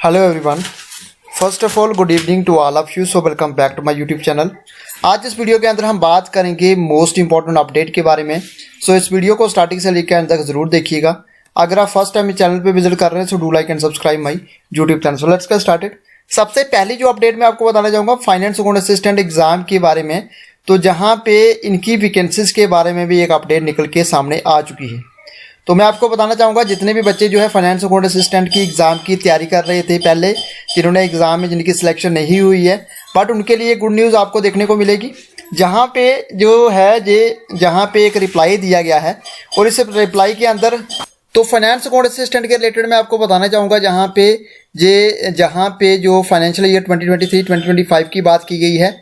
Hello everyone, first of all good evening to all of you. So welcome back to my YouTube channel. आज इस video के अंदर हम बात करेंगे मोस्ट इंपॉर्टेंट अपडेट के बारे में। सो इस वीडियो को स्टार्टिंग से लेकर अंत तक जरूर देखिएगा। अगर आप फर्स्ट टाइम इस चैनल पे विजिट कर रहे हैं तो do like and subscribe my YouTube channel. So let's get started. सबसे पहली जो अपडेट मैं आपको बताना चाहूँगा फाइनेंस अकाउंट असिस्टेंट एग्जाम के बारे में, तो जहाँ पे इनकी वैकेंसीज के बारे में भी एक अपडेट निकल के सामने आ चुकी है। तो मैं आपको बताना चाहूँगा जितने भी बच्चे जो है फाइनेंस अकाउंट असिस्टेंट की एग्ज़ाम की तैयारी कर रहे थे पहले, जिन्होंने एग्ज़ाम में जिनकी सिलेक्शन नहीं हुई है, बट उनके लिए गुड न्यूज़ आपको देखने को मिलेगी। जहाँ पे जो है जहाँ पे एक रिप्लाई दिया गया है और इस रिप्लाई के अंदर तो फाइनेंस अकाउंट असिस्टेंट के रिलेटेड मैं आपको बताना चाहूँगा जहाँ पे जो फाइनेंशियल ईयर 2023-2025 की बात की गई है,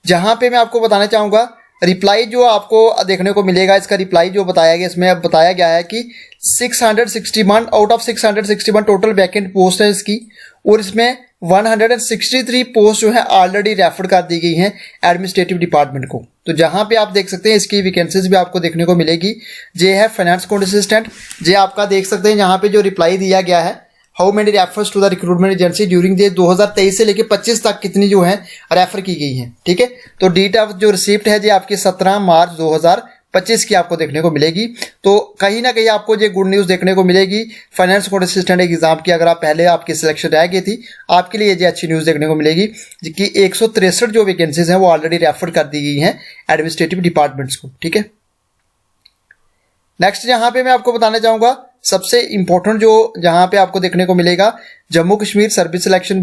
जहाँ पे मैं आपको बताना चाहूँगा रिप्लाई जो आपको देखने को मिलेगा। इसका रिप्लाई जो बताया गया, इसमें अब बताया गया है कि 661 out of 661 total vacant post है इसकी, और इसमें 163 पोस्ट जो है ऑलरेडी रेफर कर दी गई हैं एडमिनिस्ट्रेटिव डिपार्टमेंट को। तो जहां पे आप देख सकते हैं इसकी वैकेंसीज भी आपको देखने को मिलेगी। ये है फाइनेंस अकाउंट असिस्टेंट। ये आपका देख सकते हैं यहाँ पे जो रिप्लाई दिया गया है, how many refers to the recruitment agency during the 2023 से लेकर 25 तक कितनी जो है रेफर की गई हैं। ठीक है, तो डेट ऑफ जो रिसिप्ट है ये आपकी 17 मार्च 2025 की आपको देखने को मिलेगी। तो कहीं ना कहीं आपको ये गुड न्यूज़ देखने को मिलेगी फाइनेंस अकाउंट असिस्टेंट एग्जाम की। अगर आप पहले आपकी सिलेक्शन रह गई थी, आपके लिए ये अच्छी न्यूज़ देखने को मिलेगी कि 163 जो वैकेंसीज हैं वो ऑलरेडी रेफर कर दी गई हैं एडमिनिस्ट्रेटिव डिपार्टमेंट्स को। ठीक है, नेक्स्ट यहाँ पे मैं आपको बताना चाहूँगा सबसे इंपॉर्टेंट जो जहाँ पे आपको देखने को मिलेगा Jammu Kashmir service selection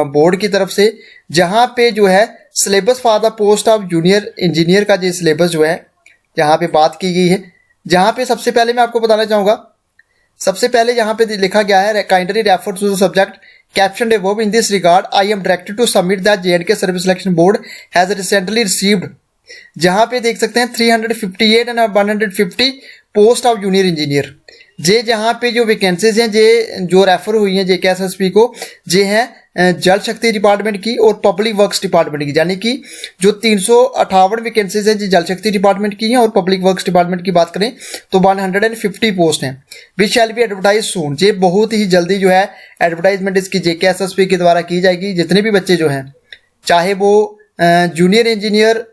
board की तरफ से, जहाँ पे जो है syllabus for the post of junior engineer का जो सिलेबस जो है यहाँ पे बात की गई है। जहाँ पे सबसे पहले मैं आपको बताना चाहूँगा, सबसे पहले यहाँ पे लिखा गया है kindly refer to the subject caption above in this regard I am directed to submit that J&K service selection board has recently received. जहाँ पे देख सकते हैं 358 and 150 post of junior engineer. जहाँ पे जो वैकेंसीज हैं जो रेफर हुई हैं JKSSP को, जे हैं जल शक्ति डिपार्टमेंट की और पब्लिक वर्क्स डिपार्टमेंट की। यानी कि जो 358 वैकेंसीज हैं जो जल शक्ति डिपार्टमेंट की हैं और पब्लिक वर्क्स डिपार्टमेंट की बात करें तो 150 पोस्ट हैं विच शैल बी एडवर्टाइज सून। ये बहुत ही जल्दी जो है एडवर्टाइजमेंट इसकी JKSSP के द्वारा की जाएगी। जितने भी बच्चे जो हैं, चाहे वो जूनियर इंजीनियर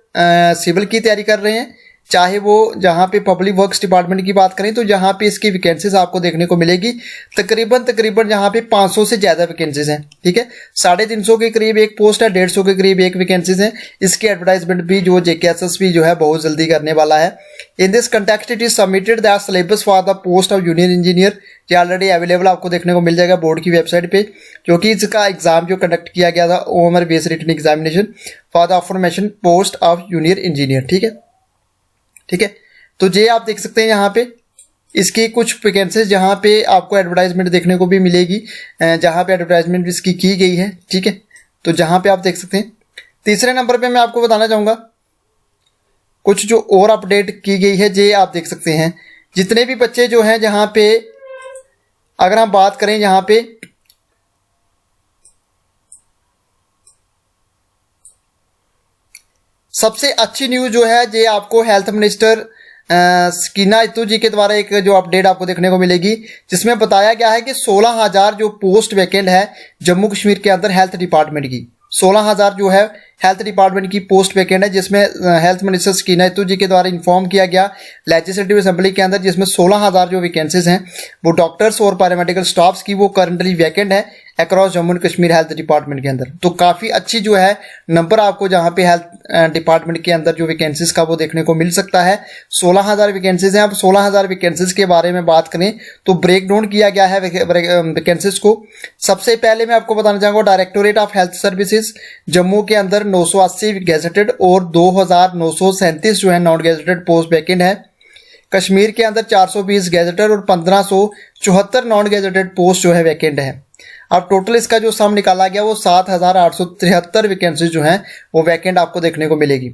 सिविल की तैयारी कर रहे हैं, चाहे वो जहाँ पे पब्लिक वर्क्स डिपार्टमेंट की बात करें, तो जहाँ पे इसकी वैकेंसीज आपको देखने को मिलेगी तकरीबन जहाँ पे 500 से ज़्यादा वैकेंसीज हैं। ठीक है, 350 के करीब एक पोस्ट है, 150 के करीब एक वैकेंसीज हैं। इसकी एडवर्टाइजमेंट भी जो JKSSP जो है बहुत जल्दी करने वाला है। In this context it is submitted the syllabus for the post of junior engineer. ये ऑलरेडी अवेलेबल आपको देखने को मिल जाएगा बोर्ड की वेबसाइट पे, क्योंकि इसका एग्जाम जो कंडक्ट किया गया था OMR based written examination for the affirmation post of junior engineer. ठीक है, तो ये आप देख सकते हैं यहाँ पे इसकी कुछ वैकेंसीज जहाँ पे आपको एडवर्टाइजमेंट देखने को भी मिलेगी, जहाँ पे एडवर्टाइजमेंट इसकी की गई है। ठीक है, तो जहाँ पे आप देख सकते हैं। तीसरे नंबर पे मैं आपको बताना चाहूँगा कुछ जो और अपडेट की गई है, ये आप देख सकते हैं। जितने भी बच्चे जो हैं जहाँ पे अगर हम बात करें, यहाँ पे सबसे अच्छी न्यूज़ जो है ये आपको हेल्थ मिनिस्टर स्कीना इतू जी के द्वारा एक जो अपडेट आपको देखने को मिलेगी, जिसमें बताया गया है कि 16,000 जो पोस्ट वैकेंट है जम्मू कश्मीर के अंदर हेल्थ डिपार्टमेंट की, 16,000 जो है हेल्थ डिपार्टमेंट की पोस्ट वैकेंट है, जिसमें हेल्थ मिनिस्टर स्कीना इतू जी के द्वारा इन्फॉर्म किया गया लेजिस्लेटिव असेंबली के अंदर, जिसमें 16,000 जो वैकेंसीज हैं वो डॉक्टर्स और पैरामेडिकल स्टाफ्स की वो करंटली वैकेंट है across Jammu and Kashmir health department के अंदर। तो काफ़ी अच्छी जो है नंबर आपको जहाँ पे हेल्थ डिपार्टमेंट के अंदर जो वैकेंसीज का वो देखने को मिल सकता है। 16,000 वैकेंसीज हैं। अब 16,000 वैकेंसीज के बारे में बात करें तो ब्रेक डाउन किया गया है वैकेंसीज को। सबसे पहले मैं आपको बताना चाहूँगा directorate of health services Jammu के अंदर 980 गैजेटेड और 2,937 जो है नॉन गैजेटेड पोस्ट वैकेंट है। कश्मीर के अंदर 420 गैजेटेड और 1,574 नॉन गैजेटेड पोस्ट जो है वैकेंट है। अब टोटल इसका जो सम निकाला गया वो 7,873 वैकेंसी जो हैं वो वैकेंट आपको देखने को मिलेगी।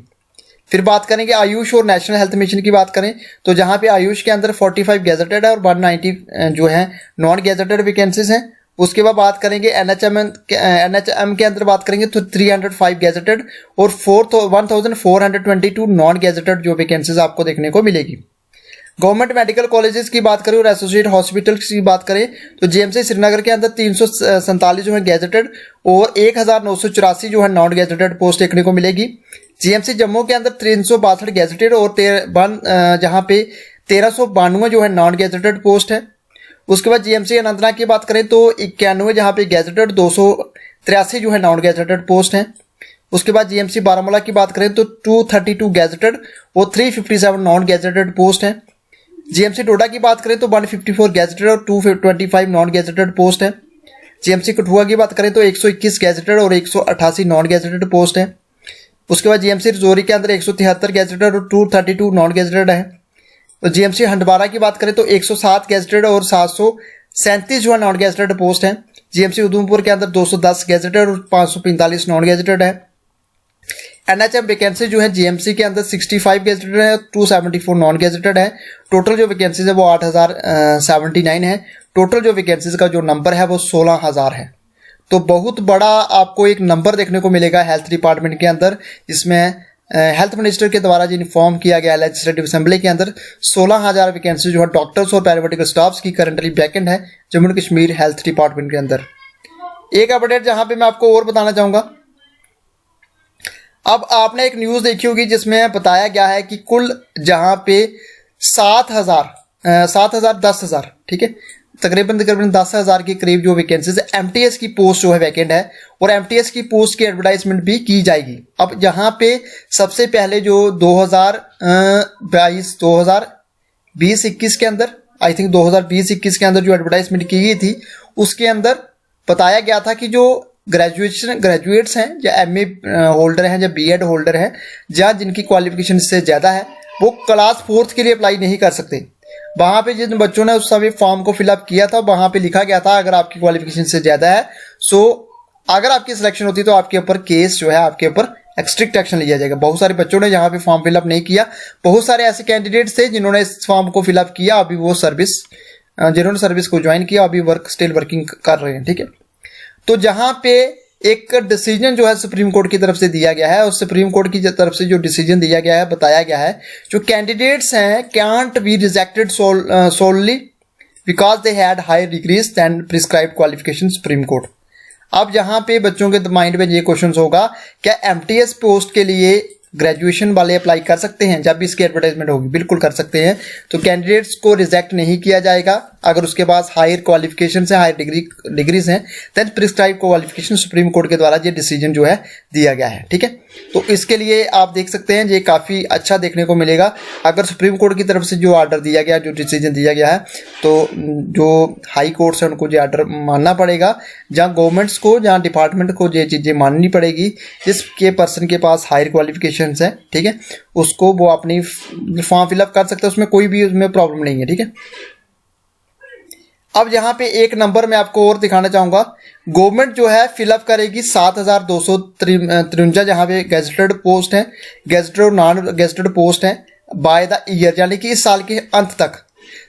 फिर बात करेंगे आयुष और नेशनल हेल्थ मिशन की बात करें तो जहाँ पे आयुष के अंदर 45 गैजेटेड है और 190 जो है नॉन गैजेटेड वैकेंसीज हैं। उसके बाद बात करेंगे NHM के अंदर बात करेंगे तो 305 गैजेटेड और 1,422 नॉन गैजेटेड जो वैकेंसीज आपको देखने को मिलेगी। गवर्नमेंट मेडिकल कॉलेजेस की बात करें और एसोसिएट हॉस्पिटल्स की बात करें तो जीएमसी श्रीनगर के अंदर 347 जो है गैजेटेड और 1984 जो है नॉन गैजेटेड पोस्ट देखने को मिलेगी। जीएमसी जम्मू के अंदर 362 गैजेटेड और जहाँ पे 1392 जो है नॉन गैजेटेड पोस्ट है। उसके बाद जीएमसी अनंतनाग की बात करें तो 91 जहाँ पे गैजेटेड, 283 जो है नॉन गैजेटेड पोस्ट हैं। उसके बाद जीएमसी बारामूला की बात करें तो 232 गैजेटेड और 357 नॉन गैजेटेड पोस्ट हैं। जीएमसी डोडा की बात करें तो 154 गैजेटेड और 225 नॉन गैजेटेड पोस्ट है। जीएमसी कठुआ की बात करें तो 121 गैजेटेड और 188 नॉन गैजेटेड पोस्ट है। उसके बाद जीएमसी रजौरी के अंदर 173 गैजेटेड और 232 नॉन गैजेटेड है। तो जीएमसी हंडवारा की बात करें तो 107 गैजेटेड और 737 जो है नॉन गैजेटेड पोस्ट है। जीएमसी उधमपुर के अंदर 210 गैजेटेड और 545 नॉन गैजेटेड है। एनएचएम वैकेंसी जो है जीएमसी के अंदर 65 गैजेटेड है, 274 नॉन गैजेटेड है। टोटल जो वैकेंसीज है वो 8079 है। टोटल जो वैकेंसीज का जो नंबर है वो 16000 है। तो बहुत बड़ा आपको एक नंबर देखने को मिलेगा हेल्थ डिपार्टमेंट के अंदर, जिसमें हेल्थ मिनिस्टर के द्वारा जो इन्फॉर्म किया गया लेजिस्लेटिव असेंबली के अंदर 16000 वैकेंसी जो है डॉक्टर्स और पैरामेडिकल स्टाफ्स की करंटली वैकेंट है Jammu and Kashmir health department के अंदर। एक अपडेट जहां पे मैं आपको और बताना चाहूंगा, अब आपने एक न्यूज़ देखी होगी जिसमें बताया गया है कि कुल जहां पे 10,000 ठीक है, तकरीबन 10,000 के करीब जो वैकेंसीज है एमटीएस की पोस्ट जो है वैकेंट है और एमटीएस की पोस्ट की एडवर्टाइजमेंट भी की जाएगी। अब जहां पे सबसे पहले जो 2020-21 के अंदर, आई थिंक 2020-21 के अंदर जो एडवर्टाइजमेंट की गई थी उसके अंदर बताया गया था कि जो ग्रेजुएट्स हैं या एमए होल्डर हैं या बीएड होल्डर हैं या जिनकी क्वालिफिकेशन इससे ज़्यादा है वो क्लास 4th के लिए अप्लाई नहीं कर सकते। वहाँ पे जिन बच्चों ने उस समय फॉर्म को फिलअप किया था वहाँ पे लिखा गया था अगर आपकी क्वालिफिकेशन से ज़्यादा है अगर आपकी सिलेक्शन होती तो आपके ऊपर केस जो है आपके ऊपर स्ट्रिक्ट एक्शन लिया जाएगा। बहुत सारे बच्चों ने यहाँ पे फॉर्म फिलअप नहीं किया, बहुत सारे ऐसे कैंडिडेट्स थे जिन्होंने इस फॉर्म को फिलअप किया, अभी वो जिन्होंने सर्विस को ज्वाइन किया अभी स्टिल वर्किंग कर रहे हैं। ठीक है, तो जहां पे एक डिसीजन जो है सुप्रीम कोर्ट की तरफ से दिया गया है और सुप्रीम कोर्ट की तरफ से जो डिसीजन दिया गया है बताया गया है जो कैंडिडेट्स हैं can't be rejected solely because they had higher degrees than prescribed qualification supreme court. अब जहां पे बच्चों के माइंड में ये क्वेश्चन होगा क्या एमटीएस पोस्ट के लिए ग्रेजुएशन वाले अप्लाई कर सकते हैं जब भी इसकी एडवर्टाइजमेंट होगी? बिल्कुल कर सकते हैं। तो कैंडिडेट्स को रिजेक्ट नहीं किया जाएगा अगर उसके पास हायर क्वालिफिकेशन है, हायर डिग्रीज हैं, then prescribe qualification supreme court के द्वारा ये डिसीजन जो है दिया गया है। ठीक है, तो इसके लिए आप देख सकते हैं ये काफ़ी अच्छा देखने को मिलेगा अगर सुप्रीम कोर्ट की तरफ से जो ऑर्डर दिया गया, जो डिसीजन दिया गया है, तो जो हाई कोर्ट्स हैं उनको ये ऑर्डर मानना पड़ेगा, जहाँ गवर्नमेंट्स को, जहाँ डिपार्टमेंट को ये चीज़ें माननी पड़ेगी। जिसके पर्सन के पास हायर क्वालिफिकेशन है, ठीक है, उसको वो अपनी फॉर्म फिलअप कर सकते हैं, उसमें कोई भी उसमें प्रॉब्लम नहीं है। ठीक है, अब यहाँ पे एक नंबर मैं आपको और दिखाना चाहूंगा, गवर्नमेंट जो है फिलअप करेगी 7,253 जहाँ पे गैजेटेड पोस्ट है, गैजेटेड और नॉन गैजेटेड पोस्ट है बाय द ईयर, यानी कि इस साल के अंत तक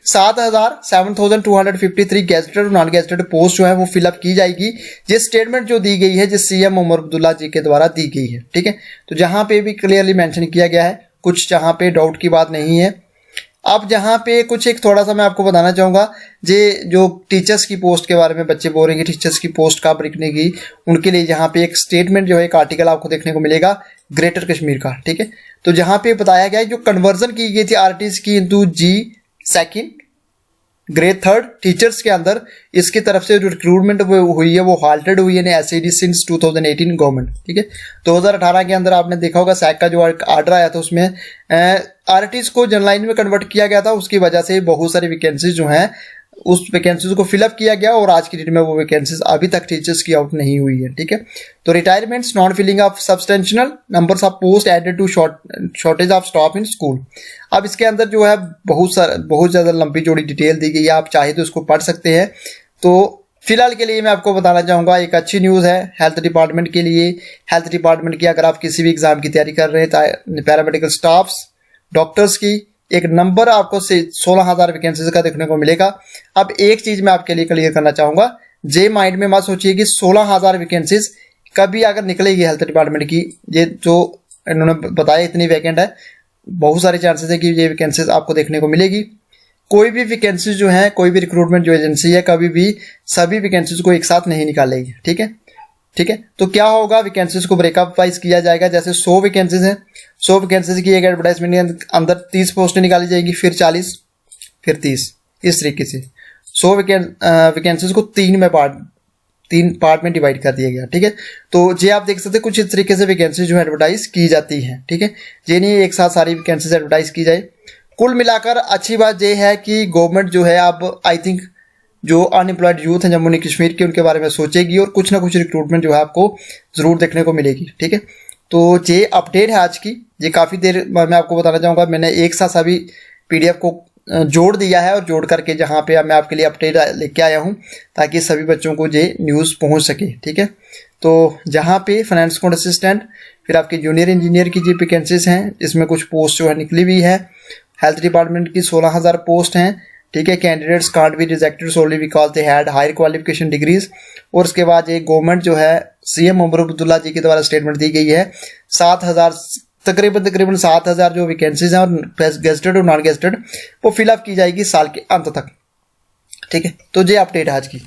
7,253 गैजेटेड और नॉन गैजेटेड पोस्ट जो है वो फिलअप की जाएगी। ये स्टेटमेंट जो दी गई है जिस सीएम उमर अब्दुल्ला जी के द्वारा दी गई है। ठीक है, तो जहाँ पे भी क्लियरली मेंशन किया गया है, कुछ जहाँ पे डाउट की बात नहीं है। अब जहाँ पे कुछ एक थोड़ा सा मैं आपको बताना चाहूँगा, ये जो टीचर्स की पोस्ट के बारे में बच्चे बोल रहे हैं कि टीचर्स की पोस्ट कब निकलेगी, उनके लिए यहाँ पे एक स्टेटमेंट जो है, एक आर्टिकल आपको देखने को मिलेगा ग्रेटर कश्मीर का। ठीक है, तो जहाँ पे बताया गया है जो कन्वर्जन की गई थी आरटीज की इंटू जी सेकेंड ग्रेड 3 टीचर्स के अंदर, इसकी तरफ से जो रिक्रूटमेंट हुई है वो हाल्टेड हुई है एसएडी सिंस 2018 गवर्नमेंट। ठीक है, 2018 के अंदर आपने देखा होगा सैक का जो आर्डर आया था उसमें आरटीज को जनलाइन में कन्वर्ट किया गया था, उसकी वजह से बहुत सारी वैकेंसीज जो हैं उस वैकेंसीज को फिलअप किया गया और आज की डेट में वो वैकेंसीज अभी तक टीचर्स की आउट नहीं हुई है। ठीक है, तो retirements, non filling of substantial numbers of post added to shortage of staff in school. अब इसके अंदर जो है बहुत ज़्यादा लंबी चौड़ी डिटेल दी गई है, आप चाहे तो इसको पढ़ सकते हैं। तो फिलहाल के लिए मैं आपको बताना चाहूँगा एक अच्छी न्यूज़ है हेल्थ डिपार्टमेंट के लिए। हेल्थ डिपार्टमेंट की अगर आप किसी भी एग्ज़ाम की तैयारी कर रहे हैं, पैरामेडिकल स्टाफ्स, डॉक्टर्स की, एक नंबर आपको 16,000 वैकेंसीज का देखने को मिलेगा। अब एक चीज़ मैं आपके लिए क्लियर करना चाहूँगा, जे माइंड में मत सोचिए कि 16,000 वैकेंसीज कभी अगर निकलेगी हेल्थ डिपार्टमेंट की, ये जो इन्होंने बताया इतनी वैकेंट है, बहुत सारे चांसेस है कि ये वैकेंसीज आपको देखने को मिलेगी। कोई भी वैकेंसीज जो है, कोई भी रिक्रूटमेंट जो एजेंसी है कभी भी सभी वैकेंसीज को एक साथ नहीं निकालेगी। ठीक है, ठीक है। तो क्या होगा, वैकेंसीज को ब्रेकअप वाइज किया जाएगा। जैसे 100 वैकेंसीज हैं, 100 वैकेंसीज की एक एडवर्टाइजमेंट के अंदर 30 पोस्टें निकाली जाएगी, फिर 40, फिर 30, इस तरीके से 100 वैकेंसीज को तीन पार्ट में डिवाइड कर दिया गया। ठीक है, तो ये आप देख सकते हैं कुछ इस तरीके से वैकेंसी जो है एडवर्टाइज की जाती है। ठीक है, ये नहीं एक साथ सारी वैकेंसीज एडवर्टाइज की जाए। कुल मिलाकर अच्छी बात यह है कि गवर्नमेंट जो है अब आई थिंक जो अनएम्प्लॉयड यूथ है जम्मू एंड कश्मीर के, उनके बारे में सोचेगी और कुछ ना कुछ रिक्रूटमेंट जो है आपको ज़रूर देखने को मिलेगी। ठीक है, तो ये अपडेट है आज की। ये काफ़ी देर मैं आपको बताना चाहूँगा, मैंने एक साथ सभी PDF को जोड़ दिया है और जोड़ करके जहाँ पे मैं आपके लिए अपडेट लेके आया हूँ ताकि सभी बच्चों को ये न्यूज़ पहुँच सके। ठीक है, तो जहाँ पे फाइनेंस अकाउंट असिस्टेंट, फिर आपके जूनियर इंजीनियर की जो वैकेंसीज हैं, इसमें कुछ पोस्ट जो है निकली हुई है। हेल्थ डिपार्टमेंट की 16,000 पोस्ट हैं। ठीक है, candidates can't be rejected solely because they had higher qualification degrees. और उसके बाद ये गवर्नमेंट जो है CM मोहम्मद अब्दुल्ला जी के द्वारा स्टेटमेंट दी गई है, 7,000 तकरीबन 7,000 जो वैकेंसीज हैं और गेस्टेड और नॉन गेस्टेड वो फिलअप की जाएगी साल के अंत तक। ठीक है, तो ये अपडेट है आज की।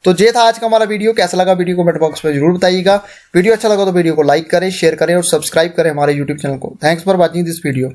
तो ये था आज का हमारा वीडियो। कैसा लगा वीडियो कमेंट बॉक्स में जरूर बताइएगा। वीडियो अच्छा लगा तो वीडियो को लाइक करें, शेयर करें और सब्सक्राइब करें हमारे YouTube चैनल को। Thanks for watching this video.